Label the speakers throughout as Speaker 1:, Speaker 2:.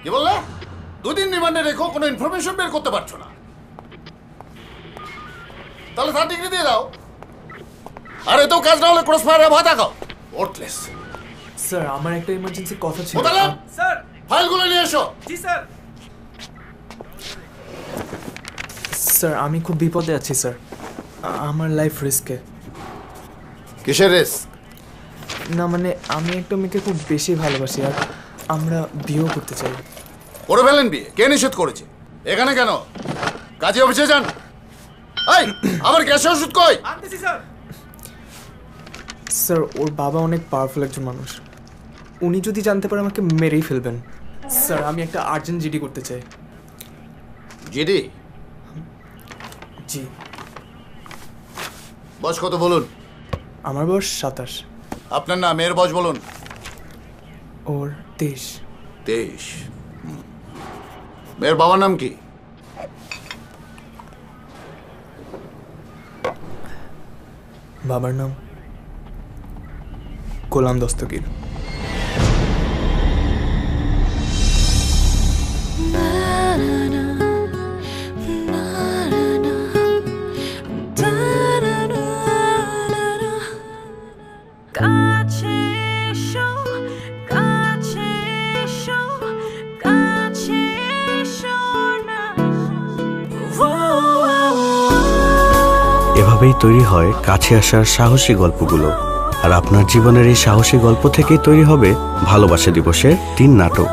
Speaker 1: কি বললে? 2 দিন রিমান্ডে রেখো, কোনো ইনফরমেশন বের করতে পারছো না? তাহলে 3rd ডিগ্রি দিয়ে দাও। আর এতেও কাজ না হলে ক্রস ফায়ারে ভয় দেখাও। ওয়ার্থলেস।
Speaker 2: স্যার আমার একটা ইমার্জেন্সি কথা ছিল।
Speaker 1: মোতালেব,
Speaker 3: স্যার।
Speaker 1: ফাইলগুলো নিয়ে এসো।
Speaker 3: জি স্যার।
Speaker 2: স্যার আমি খুব বিপদে আছি স্যার, আমার লাইফ রিস্কে।
Speaker 1: কিসের রিস্ক?
Speaker 2: না মানে আমি একটা মেয়েকে খুব বেশি ভালোবাসি, আর আমরা বিয়েও করতে চাই।
Speaker 1: করে ফেলেন বিয়ে, কে নিষেধ করেছে? এখানে কেন? কাজে অফিসে যান। এই আমার গ্যাসের ওষুধ কই?
Speaker 3: আনতেছি স্যার।
Speaker 2: স্যার ওর বাবা অনেক পাওয়ারফুল একজন মানুষ, উনি যদি জানতে পারে আমাকে মেরেই ফেলবেন। স্যার আমি একটা আর্জেন্ট জিডি করতে চাই।
Speaker 1: জিডি?
Speaker 2: জি।
Speaker 1: বয়স কত বলুন?
Speaker 2: আমার বয়স 27।
Speaker 1: আপনার নাম, মেয়ের বয়স বলুন।
Speaker 2: ওর 23।
Speaker 1: 23। মেয়ের বাবার নাম কি?
Speaker 2: বাবার নাম গোলাম দস্তগীর।
Speaker 4: এভাবেই তৈরি হয় কাছে আসার সাহসী গল্পগুলো। আর আপনার জীবনের এই সাহসী গল্প থেকেই তৈরি হবে ভালোবাসা দিবসের 3 নাটক।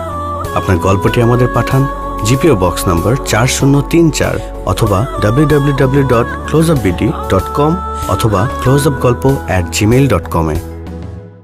Speaker 4: আপনার গল্পটি আমাদের পাঠান জিপিও বক্স নাম্বার 4034 অথবা www.closeupbd.com অথবা closeupgolpo@gmail.com এ।